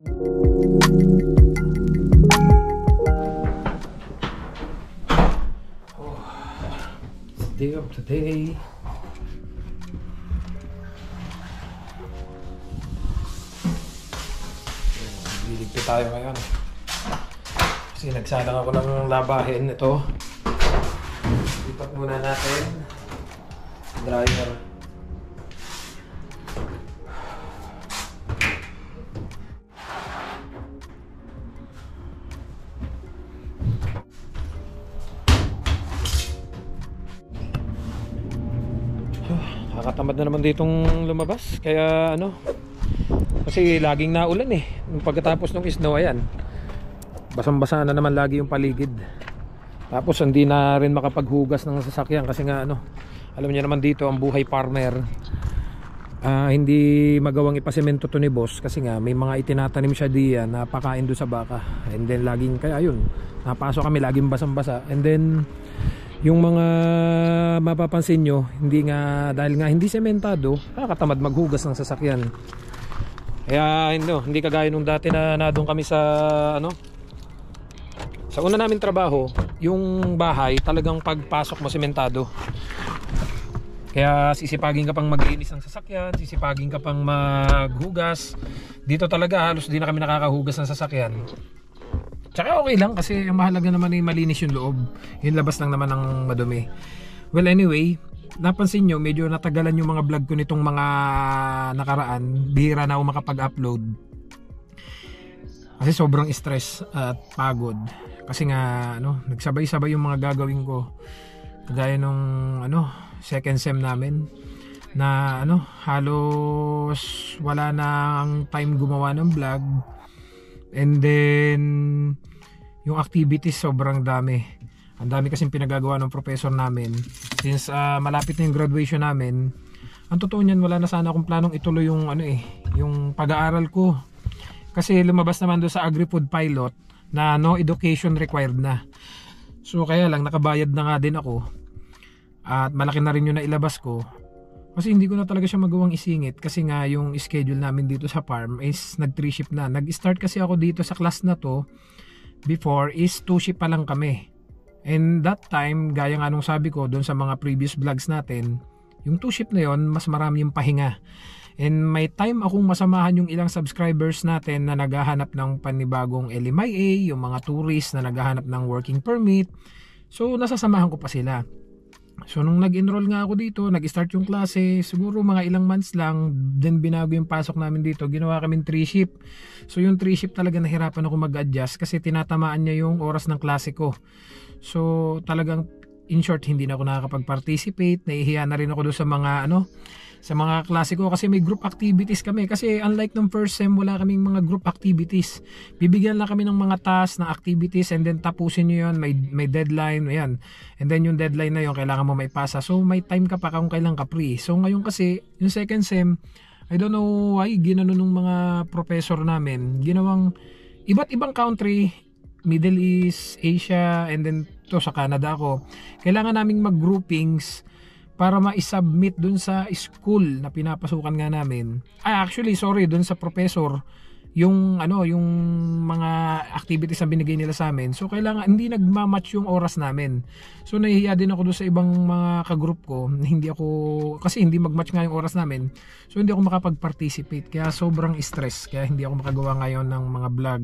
Day of today. Liligpit tayo ngayon. Kasi nagsalang ako ng labahin. Ito. Lipat muna natin. Dryer. Nakakatamad na naman ditong lumabas. Kaya ano, kasi laging naulan eh. Pagkatapos ng snow, ayan, basang-basa na naman lagi yung paligid. Tapos hindi na rin makapaghugas ng sasakyan kasi nga ano, alam niyo naman dito ang buhay farmer, hindi magawang ipasemento to ni boss kasi nga may mga itinatanim siya diyan na pakain doon sa baka. And then laging, kaya ayun, napasok kami laging basang-basa. And then yung mga mapapansin nyo, hindi nga, dahil nga hindi sementado, nakakatamad maghugas ng sasakyan. Kaya hindi kagaya nung dati na doon kami sa ano, sa una namin trabaho, yung bahay talagang pagpasok mo sementado. Kaya sisipagin ka pang maglinis ng sasakyan, sisipagin ka pang maghugas. Dito talaga halos di na kami nakakahugas ng sasakyan. Tsaka okay lang kasi ang mahalaga naman ay malinis yung loob. Yung labas lang naman ng madumi. Well anyway, napansin nyo medyo natagalan yung mga vlog ko nitong mga nakaraan. Bihira na ako makapag-upload kasi sobrang stress at pagod. Kasi nga ano, nagsabay-sabay yung mga gagawin ko. Kagaya nung ano, second sem namin na ano, halos wala na ang time gumawa ng vlog. And then yung activities sobrang dami. Ang dami kasing pinagagawa ng professor namin. Since malapit na yung graduation namin, ang totoo niyan wala na sana akong planong ituloy yung ano yung pag-aaral ko. Kasi lumabas naman doon sa Agri-Food Pilot na no education required na. So kaya lang nakabayad na nga din ako. At malaki na rin yung nailabas ko. Kasi hindi ko na talaga siya magawang isingit kasi nga yung schedule namin dito sa farm is nag 3 shift na. Nag-start kasi ako dito sa class na to before is 2 shift pa lang kami. And that time, gaya nga nung sabi ko doon sa mga previous vlogs natin, yung 2 shift na yon mas marami yung pahinga. And may time akong masamahan yung ilang subscribers natin na naghahanap ng panibagong LMIA, yung mga tourists na naghahanap ng working permit. So nasasamahan ko pa sila. So nung nag-enroll nga ako dito, nag-start yung klase, siguro mga ilang months lang, then binago yung pasok namin dito, ginawa kaming 3 shift. So yung 3 shift talaga nahirapan ako mag-adjust kasi tinatamaan niya yung oras ng klase ko. So talagang in short, hindi na ako nakakapag-participate, nahihiya na rin ako doon sa mga ano, sa mga klase ko kasi may group activities kami. Kasi unlike nung first sem, wala kaming mga group activities. Bibigyan lang kami ng mga tasks na activities and then tapusin nyo yun, may deadline, ayan. And then yung deadline na yun, kailangan mo maipasa. So may time ka pa kung kailan ka free. So ngayon kasi, yung second sem, I don't know why, ginano nung mga professor namin, ginawang iba't ibang country, Middle East, Asia, and then to sa Canada ako. Kailangan naming mag-groupings para ma-submit dun sa school na pinapasukan nga namin. Actually, sorry, dun sa professor, yung ano, yung mga activities na binigay nila sa amin. So kailangan hindi nagma-match yung oras namin. So nahihiya din ako dun sa ibang mga ka-group ko. Hindi ako kasi hindi mag-match nga yung oras namin. So hindi ako makapag-participate. Kaya sobrang stress. Kaya hindi ako makagawa ngayon ng mga vlog.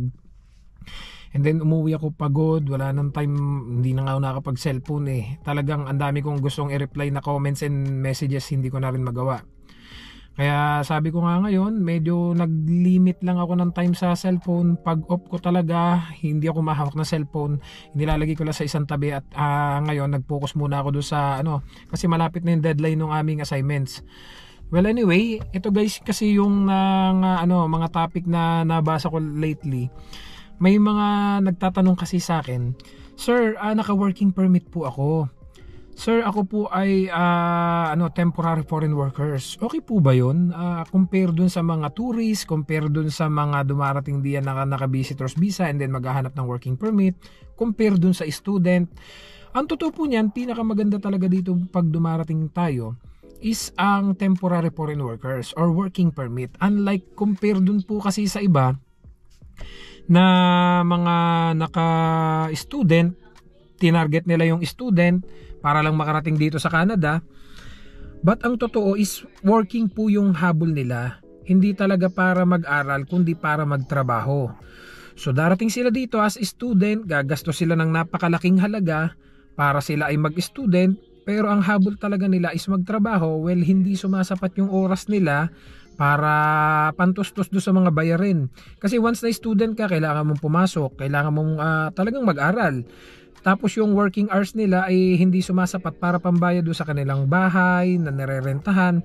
And then umuwi ako pagod, wala nang time, hindi na nga ako nakakapag-cellphone eh. Talagang ang dami kong gustong i-reply na comments and messages, hindi ko na rin magawa. Kaya sabi ko nga ngayon, medyo nag-limit lang ako ng time sa cellphone. Pag off ko talaga, hindi ako mahawak ng cellphone. Nilalagay ko lang sa isang tabi at ngayon nag-focus muna ako doon sa ano, kasi malapit na yung deadline ng aming assignments. Well anyway, ito guys kasi yung mga topic na nabasa ko lately. May mga nagtatanong kasi sa akin, Sir, naka-working permit po ako. Sir, ako po ay temporary foreign workers. Okay po ba yun? Compare dun sa mga tourists, compare dun sa mga dumarating diyan na naka-visitors visa and then maghahanap ng working permit, compare dun sa student. Ang totoo po niyan, pinakamaganda talaga dito pag dumarating tayo is ang temporary foreign workers or working permit. Unlike compare dun po kasi sa iba, na mga naka-student, tinarget nila yung student para lang makarating dito sa Canada. But ang totoo is working po yung habol nila. Hindi talaga para mag-aral kundi para magtrabaho. So darating sila dito as student, gagastos sila ng napakalaking halaga para sila ay mag-student, pero ang habol talaga nila is magtrabaho. Well, hindi sumasapat yung oras nila para pantustos do sa mga bayarin. Kasi once na student ka, kailangan mong pumasok, kailangan mong talagang mag-aral. Tapos yung working hours nila ay hindi sumasapat para pambayad do sa kanilang bahay na nirerentahan.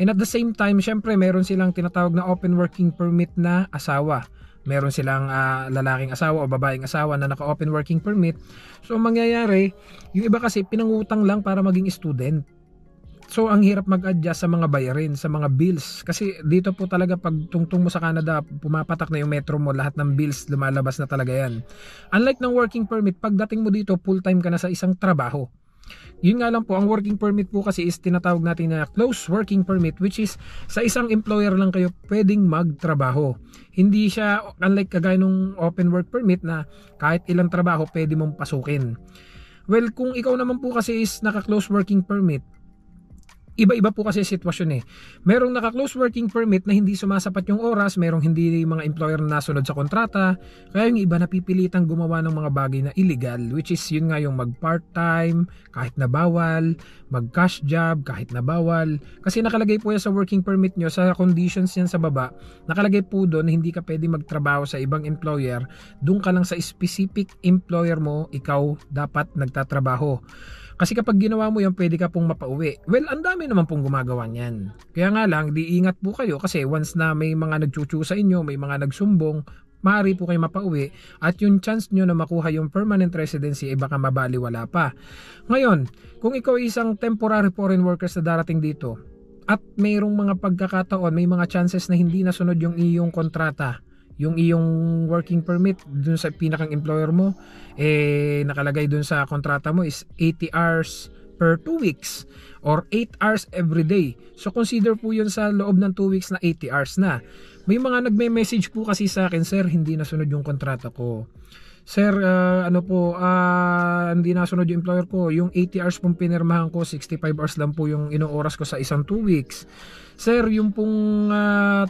And at the same time, syempre meron silang tinatawag na open working permit na asawa. Meron silang lalaking asawa o babaeng asawa na naka-open working permit. So ang mangyayari, yung iba kasi pinangutang lang para maging student. So ang hirap mag-adjust sa mga bayarin, sa mga bills. Kasi dito po talaga pag tungtong mo sa Canada, pumapatak na yung metro mo, lahat ng bills lumalabas na talaga yan. Unlike ng working permit, pagdating mo dito, full-time ka na sa isang trabaho. Yun nga lang po, ang working permit po kasi is tinatawag natin na close working permit, which is sa isang employer lang kayo pwedeng magtrabaho. Hindi siya unlike kagaya nung open work permit na kahit ilang trabaho pwede mong pasukin. Well, kung ikaw naman po kasi is naka-close working permit, iba-iba po kasi sitwasyon eh. Merong naka-close working permit na hindi sumasapat yung oras, merong hindi mga employer na nasunod sa kontrata, kaya yung iba napipilitang gumawa ng mga bagay na illegal, which is yun nga yung mag-part-time kahit na bawal, mag-cash job kahit na bawal. Kasi nakalagay po yan sa working permit nyo, sa conditions yan sa baba, nakalagay po doon na hindi ka pwede magtrabaho sa ibang employer, doon ka lang sa specific employer mo, ikaw dapat nagtatrabaho. Kasi kapag ginawa mo yun, pwede ka pong mapauwi. Well, ang dami naman pong gumagawa niyan. Kaya nga lang, di ingat po kayo kasi once na may mga nagchuchu sa inyo, may mga nagsumbong, maaari po kayo mapauwi at yung chance nyo na makuha yung permanent residency ay baka mabaliwala pa. Ngayon, kung ikaw isang temporary foreign workers na darating dito at mayroong mga pagkakataon, may mga chances na hindi nasunod yung iyong kontrata, yung iyong working permit dun sa pinakang employer mo, nakalagay dun sa kontrata mo is 80 hours per 2 weeks or 8 hours every day. So consider po yun sa loob ng 2 weeks na 80 hours na. May mga nagme-message po kasi sa akin, sir, hindi nasunod yung kontrata ko. Sir, hindi nasunod yung employer ko. Yung 80 hours pong pinirmahan ko, 65 hours lang po yung inoras ko sa isang 2 weeks. Sir, yung pong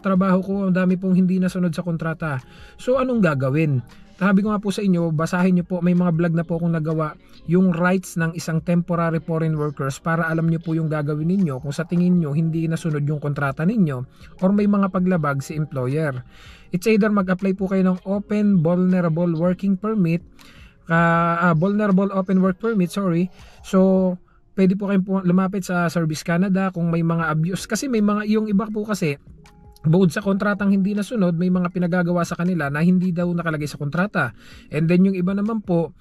trabaho ko, ang dami pong hindi nasunod sa kontrata. So, anong gagawin? Sabi ko nga po sa inyo, basahin nyo po, may mga vlog na po akong nagawa, yung rights ng isang temporary foreign workers para alam nyo po yung gagawin ninyo kung sa tingin nyo hindi nasunod yung kontrata ninyo or may mga paglabag si employer. It's either mag-apply po kayo ng open vulnerable working permit, vulnerable open work permit, sorry. So, pwede po kayong lumapit sa Service Canada kung may mga abuse. Kasi may mga, yung iba po kasi, bukod sa kontratang hindi nasunod, may mga pinagagawa sa kanila na hindi daw nakalagay sa kontrata. And then yung iba naman po,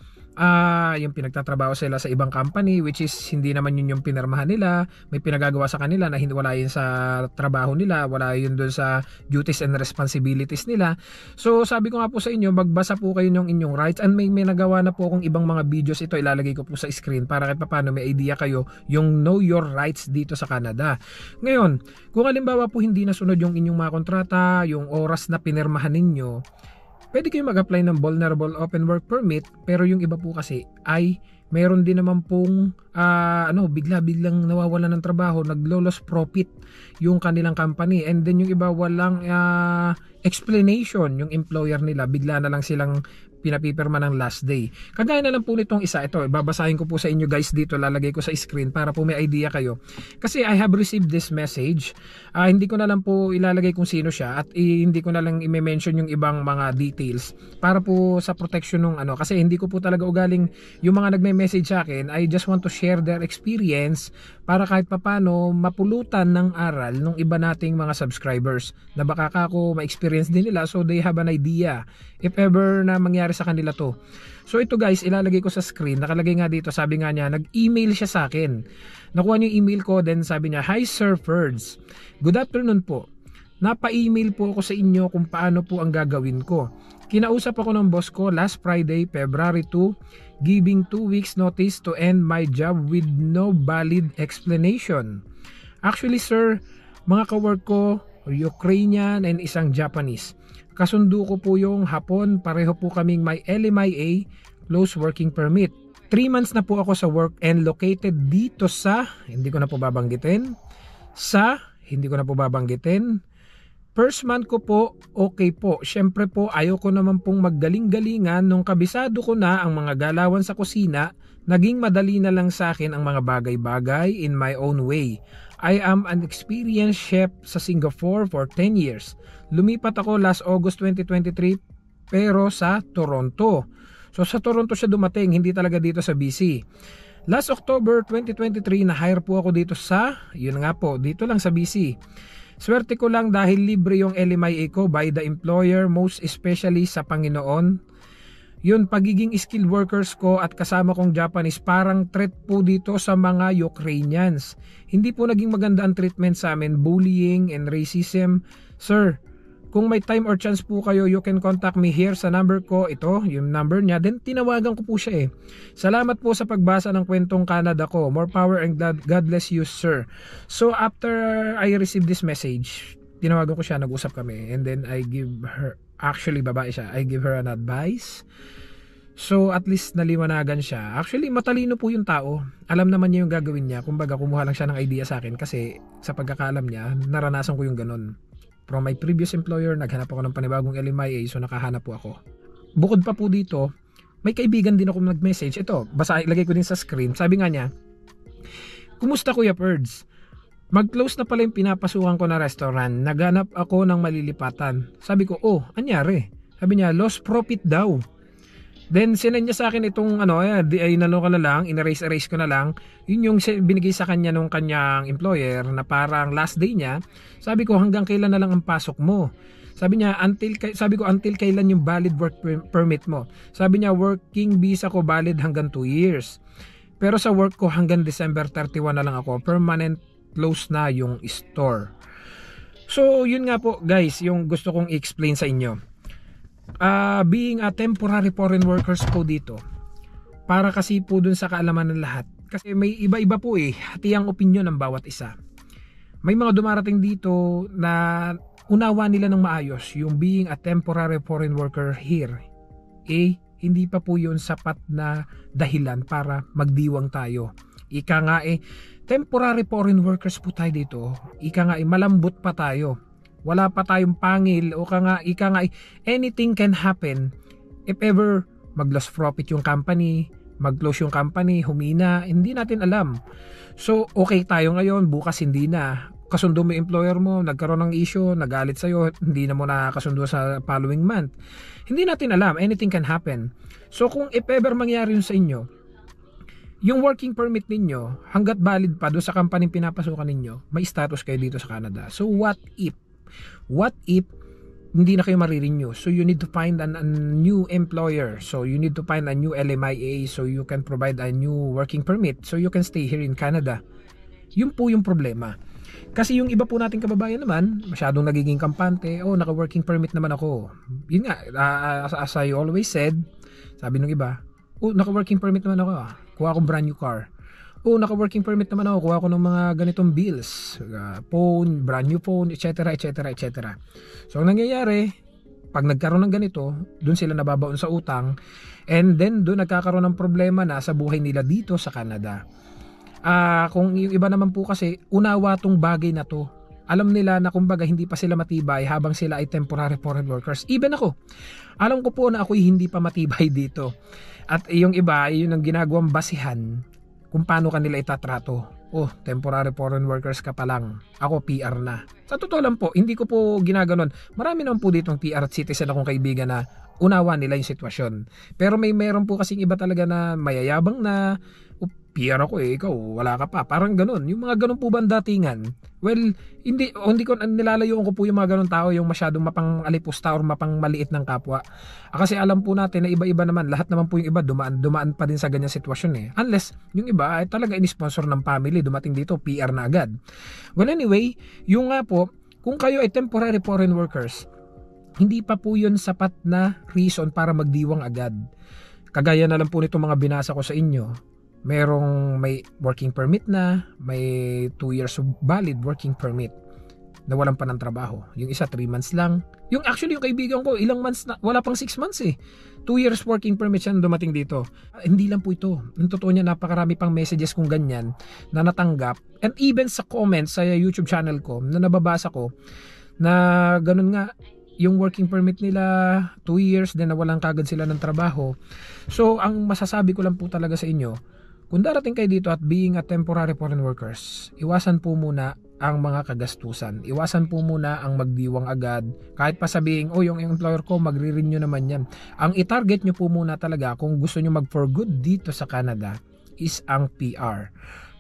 yung pinagtatrabaho sila sa ibang company which is hindi naman yun yung pinirmahan nila, may pinagagawa sa kanila na hindi, wala yun sa trabaho nila, wala yun doon sa duties and responsibilities nila. So sabi ko nga po sa inyo, magbasa po kayo ng inyong rights, and may nagawa na po akong ibang mga videos, ito ilalagay ko po sa screen para kahit paano may idea kayo yung know your rights dito sa Canada. Ngayon, kung halimbawa po hindi nasunod yung inyong mga kontrata, yung oras na pinirmahan ninyo, pwede kayo mag-apply ng vulnerable open work permit, pero yung iba po kasi ay meron din naman pong bigla-biglang nawawala ng trabaho, naglo-loss profit yung kanilang company, and then yung iba walang explanation yung employer nila, bigla na lang silang pinapipirma ng last day. Kagaya na lang po nitong isa, ito babasahin ko po sa inyo guys dito, lalagay ko sa screen para po may idea kayo. Kasi I have received this message, hindi ko na lang po ilalagay kung sino siya at hindi ko na lang i-mention yung ibang mga details para po sa protection ng kasi hindi ko po talaga ugaling yung mga nagme-message sa akin. I just want to share their experience para kahit papano mapulutan ng aral ng iba nating mga subscribers na baka ako ma-experience din nila, so they have an idea if ever na mangyari sa kanila to. So ito guys, ilalagay ko sa screen, nakalagay nga dito, sabi nga niya, nag-email siya sa akin, nakuha niyo yung email ko, then sabi niya, "Hi Sir Ferds, good afternoon po, napa-email po ako sa inyo kung paano po ang gagawin ko. Kinausap ako ng boss ko last Friday, February 2, giving 2 weeks notice to end my job with no valid explanation. Actually sir, mga kawork ko, Ukrainian and isang Japanese. kasundo ko po yung hapon, pareho po kaming may LMIA, close working permit. 3 months na po ako sa work and located dito sa, hindi ko na po babanggitin, first month ko po, okay po. Syempre po, ayaw ko naman pong maggaling-galingan nung kabisado ko na ang mga galawan sa kusina, naging madali na lang sa akin ang mga bagay-bagay in my own way. I am an experienced chef sa Singapore for 10 years. Lumipat ako last August 2023 pero sa Toronto. So sa Toronto siya dumating, hindi talaga dito sa BC. Last October 2023 na-hire po ako dito sa, yun nga po, dito lang sa BC. Swerte ko lang dahil libre yung LMIA ko by the employer, most especially sa Panginoon. Yun, pagiging skilled workers ko at kasama kong Japanese, parang threat po dito sa mga Ukrainians. Hindi po naging maganda ang treatment sa amin, bullying and racism. Sir, kung may time or chance po kayo, you can contact me here sa number ko. Ito, yung number niya. Then tinawagan ko po siya eh. Salamat po sa pagbasa ng kwentong Canada ko. More power and God bless you, sir. So after I received this message, tinawagan ko siya, nag-usap kami. And then I give her, actually babae siya, I give her an advice. So at least naliwanagan siya. Actually matalino po yung tao. Alam naman niya yung gagawin niya. Kumbaga kumuha lang siya ng idea sa akin kasi sa pagkakaalam niya, naranasan ko yung ganun. From my previous employer, naghanap ako ng panibagong LMIA, so nakahanap po ako. Bukod pa po dito, may kaibigan din ako nag-message. Ito, basta ilagay ko din sa screen. Sabi nga niya, kumusta Kuya Perds? Mag-close na pala yung pinapasukan ko na restaurant. Naghanap ako ng malilipatan. Sabi ko, oh, anyari? Sabi niya, lost profit daw. Then sinend niya sa akin itong ay naloka na lang, erase ko na lang. Yun yung binigay sa kanya nung kanyang employer na parang last day niya. Sabi ko, hanggang kailan na lang ang pasok mo? Sabi niya, until kailan yung valid work permit mo? Sabi niya, working visa ko valid hanggang 2 years. Pero sa work ko hanggang December 31 na lang ako. Permanent close na yung store. So yun nga po guys, yung gusto kong i-explain sa inyo. Being a temporary foreign workers po dito, para kasi po dun sa kaalaman ng lahat, kasi may iba-iba po hati ang opinion ng bawat isa. May mga dumarating dito na unawa nila ng maayos yung being a temporary foreign worker here, hindi pa po yun sapat na dahilan para magdiwang tayo. Ika nga temporary foreign workers po tayo dito. Ika nga malambot pa tayo. Wala pa tayong pangil o ika nga anything can happen if ever mag-loss profit yung company, mag-close yung company, humina, hindi natin alam. So okay tayo ngayon, bukas hindi na. Kasundo mo yung employer mo, nagkaroon ng issue, nagalit sa'yo, hindi na mo nakakasundo sa following month. Hindi natin alam, anything can happen. So kung if ever mangyari yun sa inyo, yung working permit ninyo, hanggat valid pa doon sa company pinapasukan ninyo, may status kayo dito sa Canada. So what if hindi na kayo marirenew? So you need to find a new employer. So you need to find a new LMIA so you can provide a new working permit so you can stay here in Canada. Yun po yung problema. Kasi yung iba po nating kababayan naman, masyadong nagiging kampante, naka-working permit naman ako. Yun nga, as I always said, sabi nung iba, naka-working permit naman ako. Kuha akong brand new car. Naka-working permit naman ako, kuha ko ng mga ganitong bills, phone, brand new phone, etc. So ang nangyayari, pag nagkaroon ng ganito, dun sila nababaon sa utang, and then dun nagkakaroon ng problema na sa buhay nila dito sa Canada. Kung yung iba naman po kasi, unawa tong bagay na to. Alam nila na kumbaga hindi pa sila matibay habang sila ay temporary foreign workers. Even ako, alam ko po na ako'y hindi pa matibay dito. At yung iba, yun ang ginagawang basihan kung paano kanila itatrato. Temporary foreign workers ka pa lang. Ako PR na. Sa totoo lang po, hindi ko po ginaganon. Marami naman po ditong PR at citizen akong kaibigan na unawa nila yung sitwasyon. Pero meron po kasing iba talaga na mayayabang na, PR ako ikaw wala ka pa. Parang ganun. Yung mga ganun po ba datingan? Well, hindi ko nilalayoan ko po yung mga ganun tao, yung masyadong mapang-alipusta or mapang-maliit ng kapwa. Kasi alam po natin na iba-iba naman. Lahat naman po yung iba dumaan pa din sa ganyang sitwasyon Unless yung iba ay talaga in-sponsor ng family, dumating dito PR na agad. Well anyway, yung nga po, kung kayo ay temporary foreign workers, hindi pa po yun sapat na reason para magdiwang agad. Kagaya na lang po nitong mga binasa ko sa inyo. May working permit na, may 2 years of valid working permit. nawalan pa ng trabaho. Yung isa 3 months lang. Yung actually yung kaibigan ko ilang months na, wala pang 6 months eh. 2 years working permit siya dumating dito. Hindi lang po ito. Yung totoo niya, napakarami pang messages kung ganyan na natanggap. And even sa comments sa YouTube channel ko na nababasa ko na ganun nga, yung working permit nila 2 years din nawalan kagad sila ng trabaho. So ang masasabi ko lang po talaga sa inyo, kung darating kayo dito at being a temporary foreign workers, iwasan po muna ang mga kagastusan. Iwasan po muna ang magdiwang agad. Kahit pa sabihin, oh yung employer ko magre-renew naman yan. Ang i-target nyo po muna talaga kung gusto nyo mag-for good dito sa Canada is ang PR.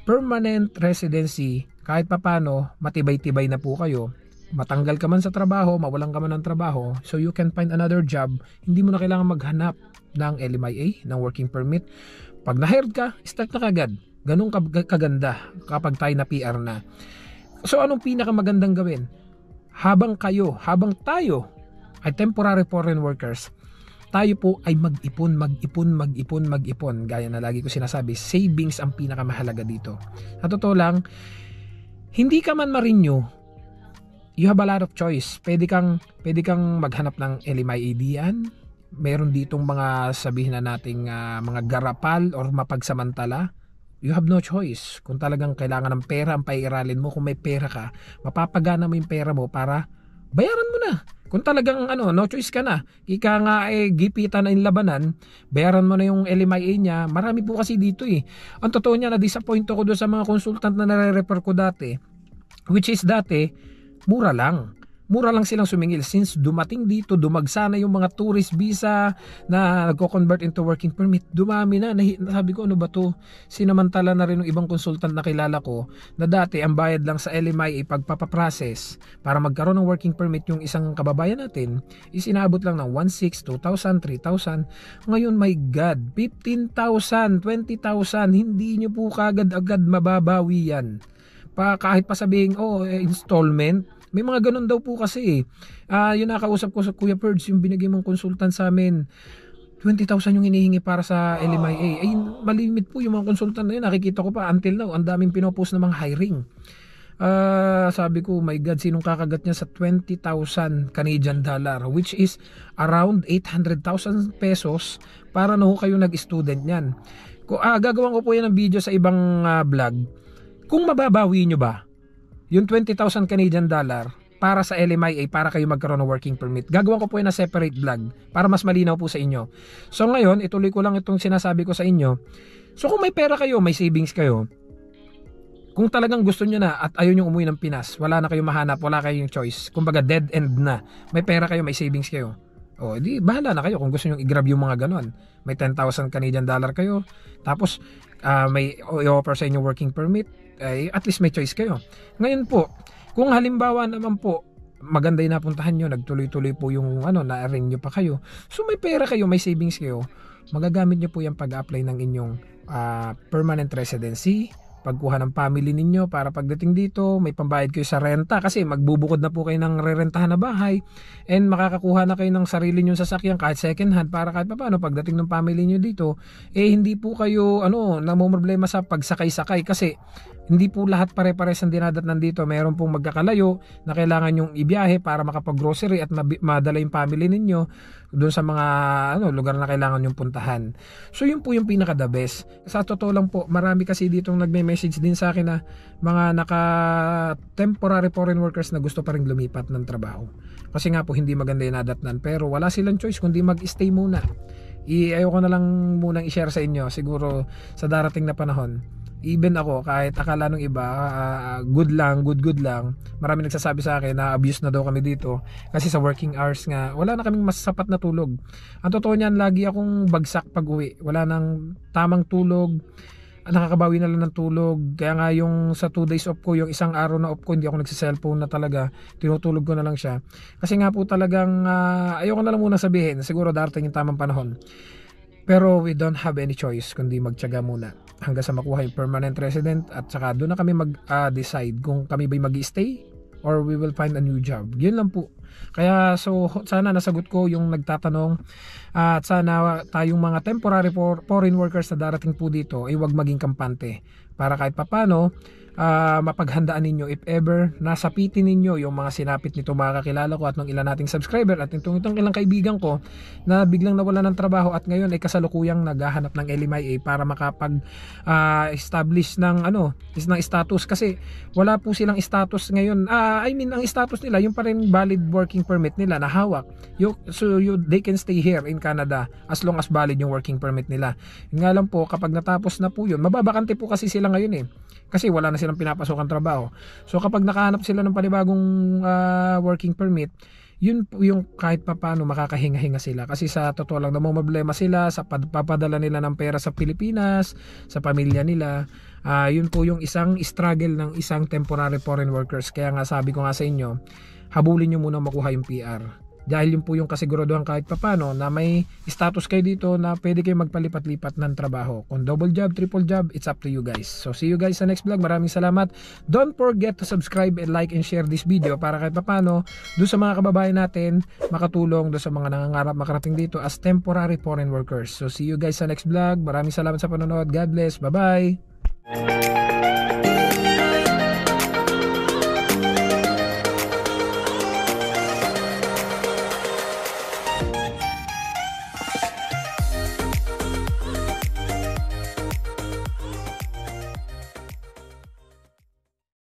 Permanent residency, kahit pa paano, matibay-tibay na po kayo. Matanggal ka man sa trabaho, mawalan ka man ng trabaho, so you can find another job. Hindi mo na kailangan maghanap ng LMIA, ng working permit. Pag na-hired ka, start na kagad. Ganun kaganda kapag tayo na PR na. So anong pinakamagandang gawin? Habang tayo ay temporary foreign workers, tayo po ay mag-ipon. Gaya na lagi ko sinasabi, savings ang pinakamahalaga dito. Sa totoo lang, hindi ka man ma-renew, you have a lot of choice. Pwede kang maghanap ng LMIA diyan. Meron ditong mga sabihin na nating mga garapal or mapagsamantala. You have no choice. Kung talagang kailangan ng pera ang paiiralin mo, kung may pera ka, mapapagana mo yung pera mo para bayaran mo na. Kung talagang no choice ka na, ika nga gipita na yung labanan, bayaran mo na yung LMIA niya. Marami po kasi dito eh. Ang totoo niya, na-disappoint ako doon sa mga consultant na nare-refer ko dati, which is dati, mura lang silang sumingil. Since dumating dito, dumagsa na yung mga tourist visa na nagko-convert into working permit, dumami na. Sabi ko, ano ba to? Sinamantala na rin ng ibang consultant na kilala ko na dati ang bayad lang sa LMIA pagpapaprocess para magkaroon ng working permit yung isang kababayan natin is inaabot lang ng 1,600, 2,000, 3,000. Ngayon, my God, 15,000, 20,000, hindi nyo po kagad-agad mababawi yan. Kahit pa sabihin, installment, may mga ganun daw po kasi yung nakausap ko sa Kuya Perds, yung binigay mong consultant sa amin, 20,000 yung hinihingi para sa LMIA. Ay, malimit po yung mga consultant na yun. Nakikita ko pa until now, ang daming pinopost na mga hiring. Sabi ko, my God, sinong kakagat niya sa 20,000 Canadian dollar, which is around 800,000 pesos para na ho kayo nag-student niyan. Gagawin ko po yan ng video sa ibang vlog. Kung mababawi nyo ba yung 20,000 Canadian dollar para sa LMIA para kayo magkaroon ng working permit, gagawin ko po yun na separate vlog para mas malinaw po sa inyo. So ngayon, ituloy ko lang itong sinasabi ko sa inyo. So kung may pera kayo, may savings kayo, kung talagang gusto nyo na at ayaw nyo umuwi ng Pinas, wala na kayong mahanap, wala kayong choice, kumbaga dead end na, may pera kayo, may savings kayo, di bahala na kayo kung gusto nyo i-grab yung mga ganon. May 10,000 Canadian dollar kayo, tapos may i-offer sa inyo working permit, at least may choice kayo. Ngayon po, kung halimbawa naman po maganda yung napuntahan nyo, nagtuloy-tuloy po yung na-renew pa kayo, so may pera kayo, may savings kayo, magagamit nyo po yung pag-apply ng inyong permanent residency, pagkuha ng family ninyo para pagdating dito may pambayad kayo sa renta kasi magbubukod na po kayo ng rerentahan na bahay, and makakakuha na kayo ng sarili nyo sasakyan kahit second hand para kahit paano pagdating ng family nyo dito hindi po kayo namomroblema sa pagsakay-sakay kasi hindi po lahat pare-pares ang dinadatnan dito. Mayroon pong magkakalayo na kailangan yung ibiyahe para makapag-grocery at madala yung family ninyo doon sa mga lugar na kailangan yung puntahan. So yun po yung pinaka-the best. Sa totoo lang po, marami kasi ditong nagme-message din sa akin na mga naka-temporary foreign workers na gusto pa rin lumipat ng trabaho. Kasi nga po hindi maganda yung nadatnan, pero wala silang choice kundi mag-stay muna. Ayoko na lang munang i-share sa inyo siguro sa darating na panahon. Even ako, kahit akala nung iba good lang, marami nagsasabi sa akin na abuse na daw kami dito kasi sa working hours nga wala na kaming mas sapat na tulog. Ang totoo niyan, lagi akong bagsak pag uwi, wala nang tamang tulog, nakakabawi na lang ng tulog. Kaya nga yung sa 2 days off ko, yung isang araw na off ko, hindi ako nagsiselfone na talaga, tinutulog ko na lang siya kasi nga po talagang ayoko na lang muna sabihin, siguro darating yung tamang panahon. Pero we don't have any choice kundi magtiyaga muna hanggang sa makuha yung permanent resident, at saka doon na kami mag-decide kung kami ba'y mag-stay or we will find a new job. Yun lang po. Kaya so sana nasagot ko yung nagtatanong, at sana tayong mga temporary foreign workers na darating po dito ay wag maging kampante para kahit papano mapaghandaan ninyo if ever nasapitin ninyo yung mga sinapit nito mga kakilala ko at ng ilan nating subscriber at itong ilang kaibigan ko na biglang nawala ng trabaho at ngayon ay kasalukuyang naghahanap ng LMIA para makapag establish ng ng status, kasi wala po silang status ngayon. Ang status nila yung pa rin valid working permit nila na hawak. They can stay here in Canada as long as valid yung working permit nila. Yun nga lang po, kapag natapos na po yun, mababakante po kasi sila ngayon kasi wala na silang pinapasokang trabaho. So kapag nakahanap sila ng panibagong working permit, yun po yung kahit papaano makakahinga-hinga sila, kasi sa totoo lang problema sila sa papadala nila ng pera sa Pilipinas, sa pamilya nila. Yun po yung isang struggle ng isang temporary foreign workers. Kaya nga sabi ko nga sa inyo, habulin nyo muna makuha yung PR. Dahil yun po yung kasiguraduhan kahit papano na may status kayo dito na pwede kayo magpalipat-lipat ng trabaho. Kung double job, triple job, it's up to you guys. So see you guys sa next vlog. Maraming salamat. Don't forget to subscribe and like and share this video para kahit papano doon sa mga kababayan natin makatulong doon sa mga nangangarap makarating dito as temporary foreign workers. So see you guys sa next vlog. Maraming salamat sa panonood. God bless. Bye-bye.